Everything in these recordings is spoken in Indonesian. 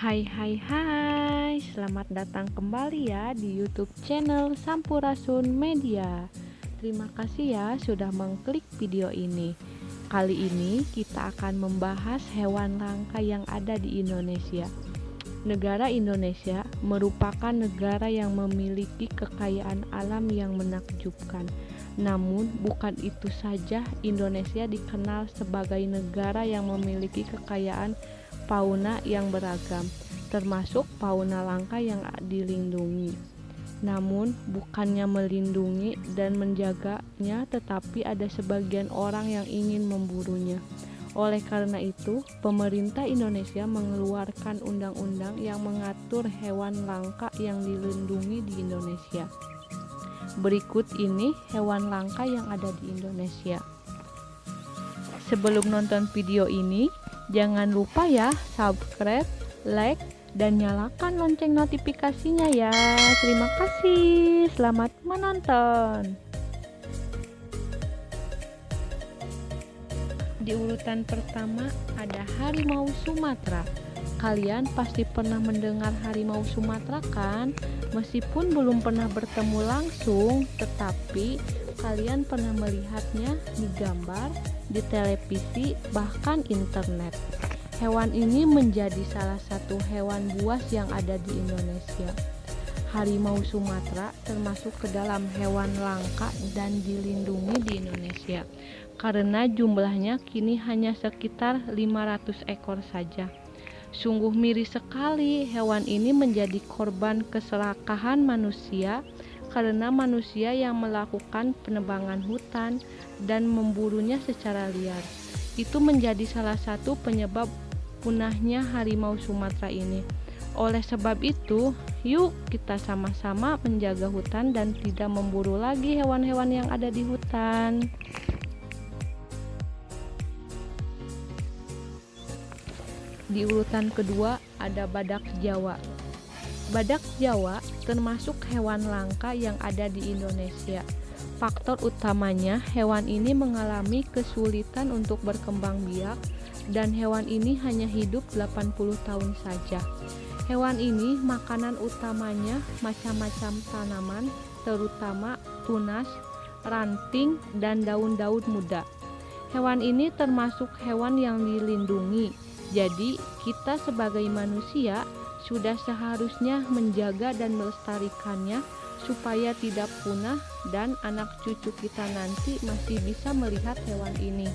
Hai hai hai, selamat datang kembali ya di YouTube channel Sampurasun Media. Terima kasih ya sudah mengklik video ini. Kali ini kita akan membahas hewan langka yang ada di Indonesia. Negara Indonesia merupakan negara yang memiliki kekayaan alam yang menakjubkan. Namun bukan itu saja, Indonesia dikenal sebagai negara yang memiliki kekayaan fauna yang beragam, termasuk fauna langka yang dilindungi. Namun bukannya melindungi dan menjaganya, tetapi ada sebagian orang yang ingin memburunya. Oleh karena itu, pemerintah Indonesia mengeluarkan undang-undang yang mengatur hewan langka yang dilindungi di Indonesia. Berikut ini hewan langka yang ada di Indonesia. Sebelum nonton video ini, jangan lupa ya subscribe, like, dan nyalakan lonceng notifikasinya ya. Terima kasih. Selamat menonton. Di urutan pertama ada harimau Sumatera. Kalian pasti pernah mendengar harimau Sumatera kan? Meskipun belum pernah bertemu langsung, tetapi kalian pernah melihatnya di gambar, di televisi, bahkan internet. Hewan ini menjadi salah satu hewan buas yang ada di Indonesia. Harimau Sumatera termasuk ke dalam hewan langka dan dilindungi di Indonesia, karena jumlahnya kini hanya sekitar 500 ekor saja. Sungguh miris sekali hewan ini menjadi korban keserakahan manusia, karena manusia yang melakukan penebangan hutan dan memburunya secara liar. Itu menjadi salah satu penyebab punahnya harimau Sumatera ini. Oleh sebab itu, yuk kita sama-sama menjaga hutan dan tidak memburu lagi hewan-hewan yang ada di hutan. Di urutan kedua ada badak Jawa. Badak Jawa termasuk hewan langka yang ada di Indonesia. Faktor utamanya, hewan ini mengalami kesulitan untuk berkembang biak dan hewan ini hanya hidup 80 tahun saja. Hewan ini makanan utamanya macam-macam tanaman, terutama tunas, ranting, dan daun-daun muda. Hewan ini termasuk hewan yang dilindungi. Jadi, kita sebagai manusia sudah seharusnya menjaga dan melestarikannya supaya tidak punah dan anak cucu kita nanti masih bisa melihat hewan ini.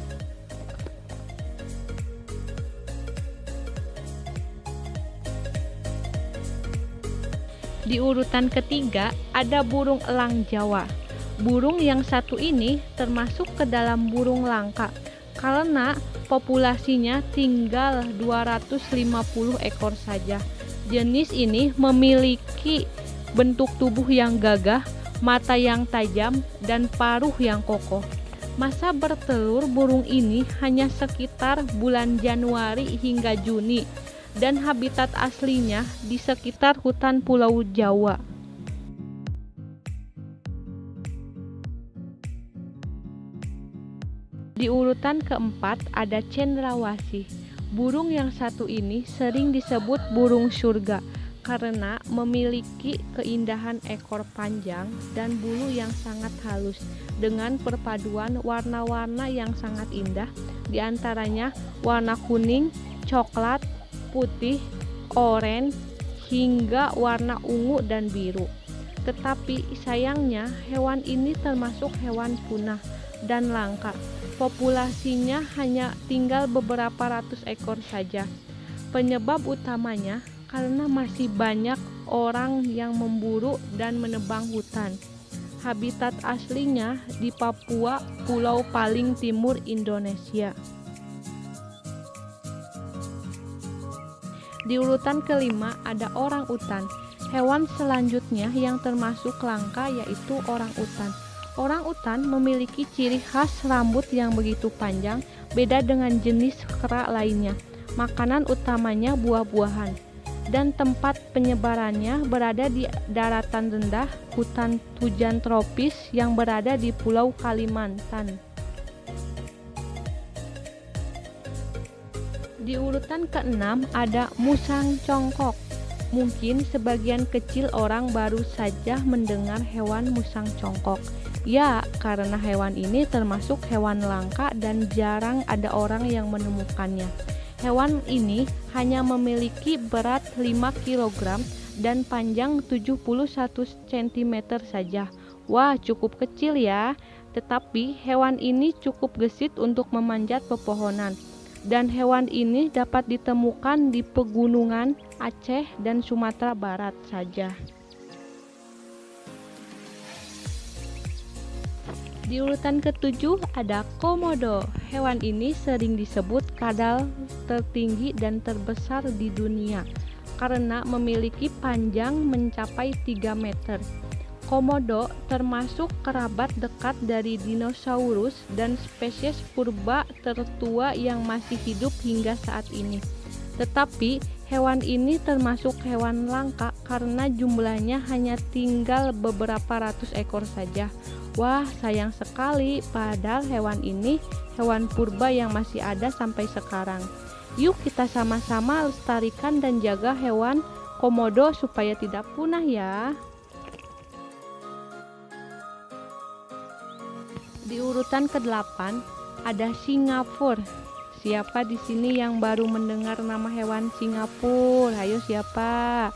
Di urutan ketiga ada burung elang Jawa. Burung yang satu ini termasuk ke dalam burung langka karena populasinya tinggal 250 ekor saja. Jenis ini memiliki bentuk tubuh yang gagah, mata yang tajam, dan paruh yang kokoh. Masa bertelur burung ini hanya sekitar bulan Januari hingga Juni, dan habitat aslinya di sekitar hutan Pulau Jawa. Di urutan keempat ada cendrawasih. Burung yang satu ini sering disebut burung surga karena memiliki keindahan ekor panjang dan bulu yang sangat halus dengan perpaduan warna-warna yang sangat indah, diantaranya warna kuning, coklat, putih, oranye, hingga warna ungu dan biru. Tetapi sayangnya hewan ini termasuk hewan punah dan langka. Populasinya hanya tinggal beberapa ratus ekor saja. Penyebab utamanya karena masih banyak orang yang memburu dan menebang hutan. Habitat aslinya di Papua, pulau paling timur Indonesia. Di urutan kelima ada orang utan. Hewan selanjutnya yang termasuk langka yaitu orang utan. Orang utan memiliki ciri khas rambut yang begitu panjang, beda dengan jenis kera lainnya. Makanan utamanya buah-buahan, dan tempat penyebarannya berada di daratan rendah, hutan hujan tropis yang berada di Pulau Kalimantan. Di urutan ke-6 ada musang congkok. Mungkin sebagian kecil orang baru saja mendengar hewan musang congkok. Ya, karena hewan ini termasuk hewan langka dan jarang ada orang yang menemukannya. Hewan ini hanya memiliki berat 5 kg dan panjang 71 cm saja. Wah, cukup kecil ya. Tetapi hewan ini cukup gesit untuk memanjat pepohonan. Dan hewan ini dapat ditemukan di pegunungan Aceh dan Sumatera Barat saja. Di urutan ke-7 ada komodo. Hewan ini sering disebut kadal tertinggi dan terbesar di dunia karena memiliki panjang mencapai 3 meter. Komodo termasuk kerabat dekat dari dinosaurus dan spesies purba tertua yang masih hidup hingga saat ini. Tetapi hewan ini termasuk hewan langka karena jumlahnya hanya tinggal beberapa ratus ekor saja. Wah, sayang sekali, padahal hewan ini hewan purba yang masih ada sampai sekarang. Yuk kita sama-sama lestarikan dan jaga hewan komodo supaya tidak punah ya. Di urutan ke-8 ada Singapura. Siapa di sini yang baru mendengar nama hewan Singapura? Ayo siapa?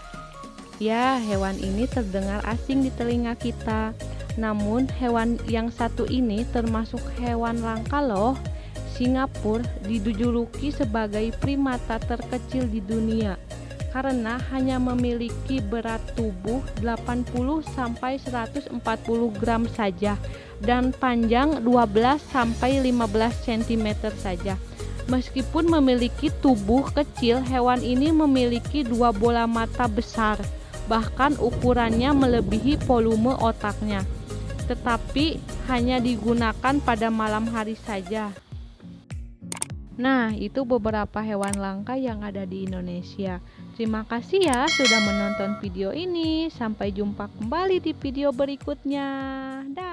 Ya, hewan ini terdengar asing di telinga kita. Namun hewan yang satu ini termasuk hewan langka loh. Singapura dijuluki sebagai primata terkecil di dunia karena hanya memiliki berat tubuh 80 sampai 140 gram saja dan panjang 12 sampai 15 cm saja. Meskipun memiliki tubuh kecil, hewan ini memiliki 2 bola mata besar, bahkan ukurannya melebihi volume otaknya. Tetapi hanya digunakan pada malam hari saja. Nah, itu beberapa hewan langka yang ada di Indonesia. Terima kasih ya sudah menonton video ini. Sampai jumpa kembali di video berikutnya. Dah.